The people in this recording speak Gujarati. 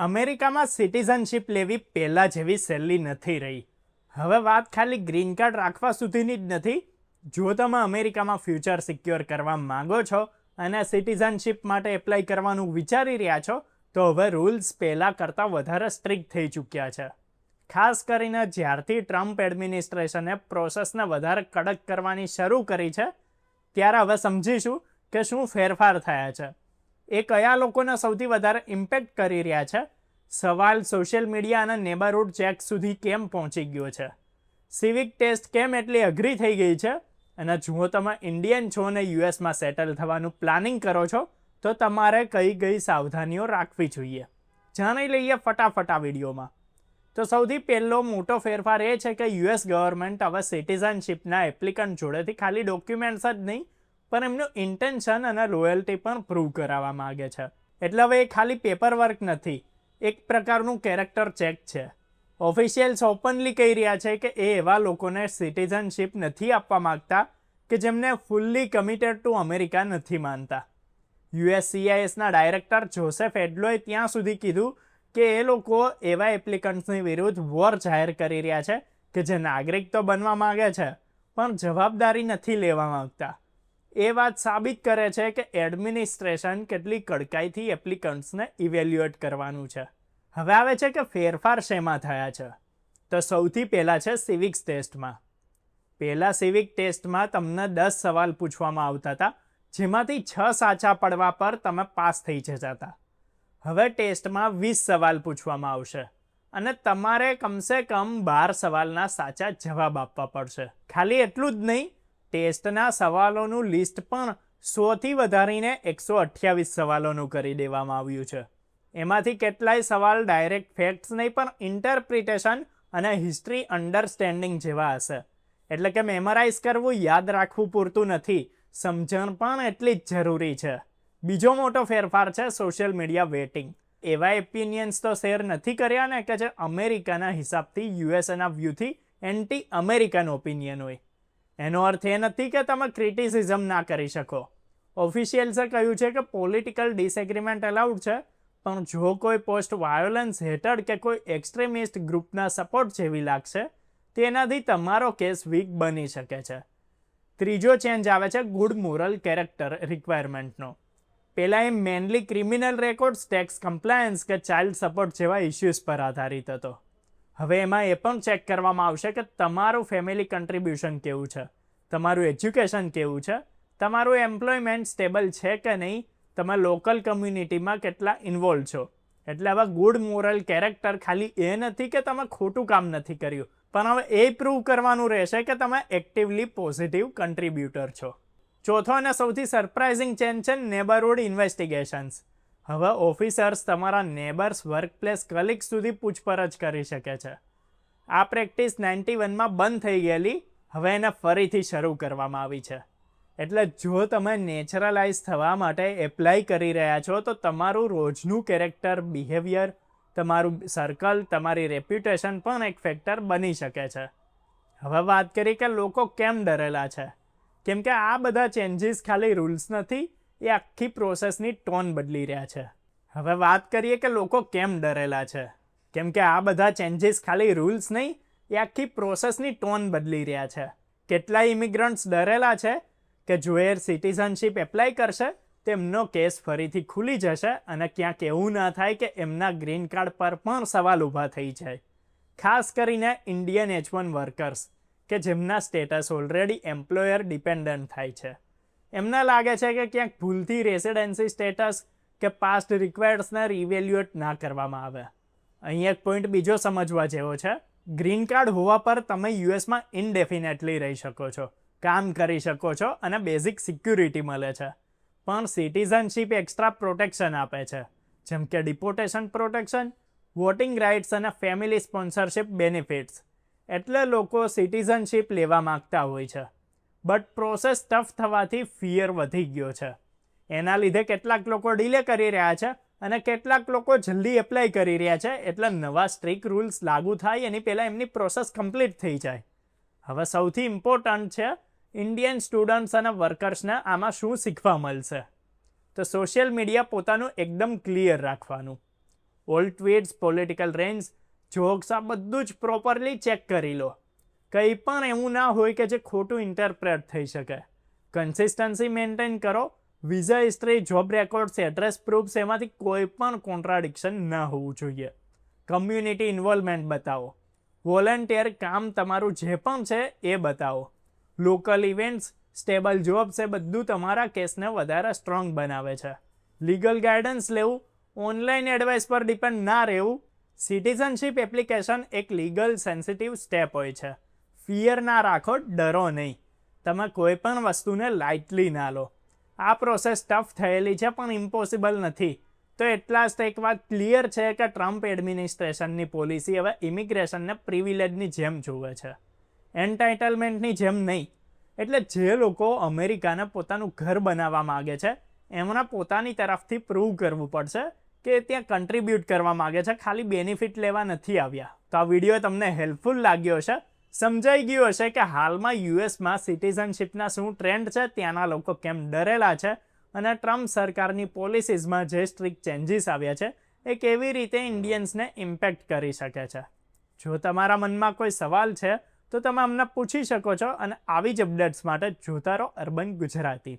અમેરિકામાં સિટીઝનશીપ લેવી પહેલાં જેવી સહેલી નથી રહી. હવે વાત ખાલી ગ્રીન કાર્ડ રાખવા સુધીની જ નથી. જો તમે અમેરિકામાં ફ્યુચર સિક્યોર કરવા માંગો છો અને સિટીઝનશીપ માટે એપ્લાય કરવાનું વિચારી રહ્યા છો તો હવે રૂલ્સ પહેલાં કરતાં વધારે સ્ટ્રિક્ટ થઈ ચૂક્યા છે. ખાસ કરીને જ્યારથી ટ્રમ્પ એડમિનિસ્ટ્રેશને પ્રોસેસને વધારે કડક કરવાની શરૂ કરી છે ત્યારે હવે સમજીશું કે શું ફેરફાર થયા છે, એ કયા લોકોને સૌથી વધારે ઇમ્પેક્ટ કરી રહ્યા છે. સવાલ સોશિયલ મીડિયા અને નેબરહુડ ચેક સુધી કેમ પહોંચી ગયો છે, સિવિક ટેસ્ટ કેમ એટલી અઘરી થઈ ગઈ છે, અને જો તમે ઇન્ડિયન છો અને યુએસમાં સેટલ થવાનું પ્લાનિંગ કરો છો તો તમારે કઈ કઈ સાવધાનીઓ રાખવી જોઈએ, જાણી લઈએ ફટાફટ આ વિડીયોમાં. તો સૌથી પહેલો મોટો ફેરફાર એ છે કે યુએસ ગવર્મેન્ટ હવે સિટીઝનશીપના એપ્લિકન્ટ જોડેથી ખાલી ડોક્યુમેન્ટ્સ જ નહીં પણ એમનું ઇન્ટેન્શન અને લોયલ્ટી પણ પ્રૂવ કરાવવા માગે છે. એટલે હવે એ ખાલી પેપર વર્ક નથી, એક પ્રકારનું કેરેક્ટર ચેક છે. ઓફિશિયલ્સ ઓપનલી કહી રહ્યા છે કે એ એવા લોકોને સિટીઝનશીપ નથી આપવા માગતા કે જેમને ફૂલ્લી કમિટેડ ટુ અમેરિકા નથી માનતા. યુએસસીઆઈએસના ડાયરેક્ટર જોસેફ એડલોએ ત્યાં સુધી કીધું કે એ લોકો એવા એપ્લિકન્ટ્સની વિરુદ્ધ વોર જાહેર કરી રહ્યા છે કે જે નાગરિક તો બનવા માગે છે પણ જવાબદારી નથી લેવા માંગતા. એ વાત સાબિત કરે છે કે એડમિનિસ્ટ્રેશન કેટલી કડકાઈથી એપ્લિકન્ટ્સને ઇવેલ્યુએટ કરવાનું છે. હવે આવે છે કે ફેરફાર શેમાં થયા છે. તો સૌથી પહેલાં છે સિવિક્સ ટેસ્ટમાં. પહેલાં સિવિક ટેસ્ટમાં તમને 10 સવાલ પૂછવામાં આવતા હતા, જેમાંથી 6 સાચા પડવા પર તમે પાસ થઈ જતા. હવે ટેસ્ટમાં 20 સવાલ પૂછવામાં આવશે અને તમારે કમસે કમ 12 સવાલના સાચા જવાબ આપવા પડશે. ખાલી એટલું જ નહીં, ટેસ્ટના સવાલોનું લિસ્ટ પણ 100થી વધારીને 128 સવાલોનું કરી દેવામાં આવ્યું છે. એમાંથી કેટલાય સવાલ ડાયરેક્ટ ફેક્ટ્સ નહીં પણ ઇન્ટરપ્રિટેશન અને હિસ્ટ્રી અન્ડરસ્ટેન્ડિંગ જેવા હશે. એટલે કે મેમરાઇઝ કરવું, યાદ રાખવું પૂરતું નથી, સમજણ પણ એટલી જ જરૂરી છે. બીજો મોટો ફેરફાર છે સોશિયલ મીડિયા વેટિંગ. એવા ઓપિનિયન્સ તો શેર નથી કર્યા ને કે જે અમેરિકાના હિસાબથી યુએસએના વ્યૂથી એન્ટી અમેરિકન ઓપિનિયન હોય. એનો અર્થ એ નથી કે તમે ક્રિટિસિઝમ ના કરી શકો. ઓફિશિયલ્સે કહ્યું છે કે પોલિટિકલ ડિસએગ્રીમેન્ટ અલાઉડ છે, પણ જો કોઈ પોસ્ટ વાયોલન્સ હેઠળ કે કોઈ એક્સ્ટ્રીમિસ્ટ ગ્રુપના સપોર્ટ જેવી લાગશે તેનાથી તમારો કેસ વીક બની શકે છે. ત્રીજો ચેન્જ આવે છે ગુડ મોરલ કેરેક્ટર રિક્વાયરમેન્ટનો. પહેલાં એ mainly criminal records, tax compliance કે ચાઇલ્ડ સપોર્ટ જેવા ઇસ્યુઝ પર આધારિત હતો. હવે એમાં એ પણ ચેક કરવામાં આવશે કે તમારું ફેમિલી કન્ટ્રીબ્યુશન કેવું છે, તમારું એજ્યુકેશન કેવું છે, તમારું એમ્પ્લોયમેન્ટ સ્ટેબલ છે કે નહીં, તમે લોકલ કમ્યુનિટીમાં કેટલા ઇન્વોલ્વ છો. એટલે હવે ગુડ મોરલ કેરેક્ટર ખાલી એ નથી કે તમે ખોટું કામ નથી કર્યું, પણ હવે એ પ્રૂવ કરવાનું રહેશે કે તમે એક્ટિવલી પોઝિટિવ કન્ટ્રીબ્યુટર છો. ચોથો અને સૌથી સરપ્રાઇઝિંગ ચેન્જ છે નેબરહુડ ઇન્વેસ્ટિગેશન્સ. હવે ઓફિસર્સ તમારા નેબર્સ, વર્કપ્લેસ, કલીગ્સ સુધી પૂછપરછ કરી શકે છે. આ પ્રેક્ટિસ 91માં બંધ થઈ ગયેલી, હવે એને ફરીથી શરૂ કરવામાં આવી છે. એટલે જો તમે નેચરલાઇઝ થવા માટે એપ્લાય કરી રહ્યા છો તો તમારું રોજનું કેરેક્ટર, બિહેવિયર, તમારું સર્કલ, તમારી રેપ્યુટેશન પણ એક ફેક્ટર બની શકે છે. હવે વાત કરી કે લોકો કેમ ડરેલા છે. કેમ કે આ બધા ચેન્જીસ ખાલી રૂલ્સ નથી, એ આખી પ્રોસેસની ટોન બદલી રહ્યા છે. હવે વાત કરીએ કે લોકો કેમ ડરેલા છે. કેમ કે આ બધા ચેન્જીસ ખાલી રૂલ્સ નહીં, એ આખી પ્રોસેસની ટોન બદલી રહ્યા છે. કેટલાય ઇમિગ્રન્ટ્સ ડરેલા છે કે જો એ સિટીઝનશીપ એપ્લાય કરશે તેમનો કેસ ફરીથી ખુલી જશે અને ક્યાંક એવું ના થાય કે એમના ગ્રીન કાર્ડ પર પણ સવાલ ઊભા થઈ જાય. ખાસ કરીને ઇન્ડિયન H1 વર્કર્સ કે જેમના સ્ટેટસ ઓલરેડી એમ્પ્લોયર ડિપેન્ડન્ટ થાય છે. એમને લાગે છે કે ક્યાંક ભૂલથી રેસિડેન્સી સ્ટેટસ કે પાસ્ટ રિક્વાયર્ડ્સને રિવેલ્યુએટ ના કરવામાં આવે. અહીં એક પોઈન્ટ બીજો સમજવા જેવો છે. ગ્રીન કાર્ડ હોવા પર તમે યુએસમાં ઇનડેફિનેટલી રહી શકો છો, કામ કરી શકો છો અને બેઝિક સિક્યુરિટી મળે છે. પણ સિટીઝનશીપ એક્સ્ટ્રા પ્રોટેક્શન આપે છે, જેમ કે ડિપોર્ટેશન પ્રોટેક્શન, વોટિંગ રાઇટ્સ અને ફેમિલી સ્પોન્સરશિપ બેનિફિટ્સ. એટલે લોકો સિટીઝનશીપ લેવા માગતા હોય છે. બટ પ્રોસેસ ટફ થવાથી ફિયર વધી ગયો છે. એના લીધે કેટલાક લોકો ડિલે કરી રહ્યા છે અને કેટલાક લોકો જલ્દી એપ્લાય કરી રહ્યા છે. એટલે નવા સ્ટ્રિક્ટ રૂલ્સ લાગુ થાય એની પહેલાં એમની પ્રોસેસ કમ્પ્લીટ થઈ જાય. હવે સૌથી ઇમ્પોર્ટન્ટ છે ઇન્ડિયન સ્ટુડન્ટ્સ અને વર્કર્સને આમાં શું શીખવા મળશે. તો સોશિયલ મીડિયા પોતાનું એકદમ ક્લિયર રાખવાનું. Old tweets, political range, jokes, આ બધું જ પ્રોપરલી ચેક કરી લો. કંઈ પણ એવું ના હોય કે જે ખોટું ઇન્ટરપ્રેટ થઈ શકે. કન્સિસ્ટન્સી મેન્ટેન કરો. Visa history, job records, address proofs, એમાંથી કોઈ પણ કોન્ટ્રાડિક્શન ના હોવું જોઈએ. કમ્યુનિટી ઇન્વોલ્વમેન્ટ બતાવો. વોલન્ટિયર કામ તમારું જે પણ છે એ બતાવો. લોકલ ઇવેન્ટ્સ, સ્ટેબલ જોબ્સ, એ બધું તમારા કેસને વધારે સ્ટ્રોંગ બનાવે છે. લીગલ ગાઈડન્સ લેવું, ઓનલાઈન એડવાઇસ પર ડિપેન્ડ ના રહેવું. સિટીઝનશિપ એપ્લિકેશન એક લીગલ સેન્સિટિવ સ્ટેપ હોય છે. ફિયર ના રાખો, ડરો નહીં. તમે કોઈ પણ વસ્તુને લાઇટલી ના લો. આ પ્રોસેસ ટફ થયેલી છે પણ ઇમ્પોસિબલ નથી. તો એટલા જ એક વાત ક્લિયર છે કે ટ્રમ્પ એડમિનિસ્ટ્રેશનની પોલિસી હવે ઇમિગ્રેશનને પ્રિવિલેજની જેમ જુએ છે, એન્ટાઇટલમેન્ટની જેમ નહીં. એટલે જે લોકો અમેરિકાને પોતાનું ઘર બનાવવા માગે છે એમણે પોતાની તરફથી પ્રૂવ કરવું પડશે કે ત્યાં કન્ટ્રીબ્યુટ કરવા માગે છે, ખાલી બેનિફિટ લેવા નથી આવ્યા. તો આ વિડીયો તમને હેલ્પફુલ લાગ્યો હશે, સમજાઈ ગયું હશે કે હાલમાં યુએસમાં સિટીઝનશિપના શું ટ્રેન્ડ છે, ત્યાંના લોકો કેમ ડરેલા છે અને ટ્રમ્પ સરકારની પોલિસીઝમાં જે સ્ટ્રિક્ટ ચેન્જીસ આવ્યા છે એ કેવી રીતે ઇન્ડિયન્સને ઇમ્પેક્ટ કરી શકે છે. જો તમારા મનમાં કોઈ સવાલ છે તો તમે અમને પૂછી શકો છો અને આવી જ અપડેટ્સ માટે જોતા રહો અર્બન ગુજરાતી.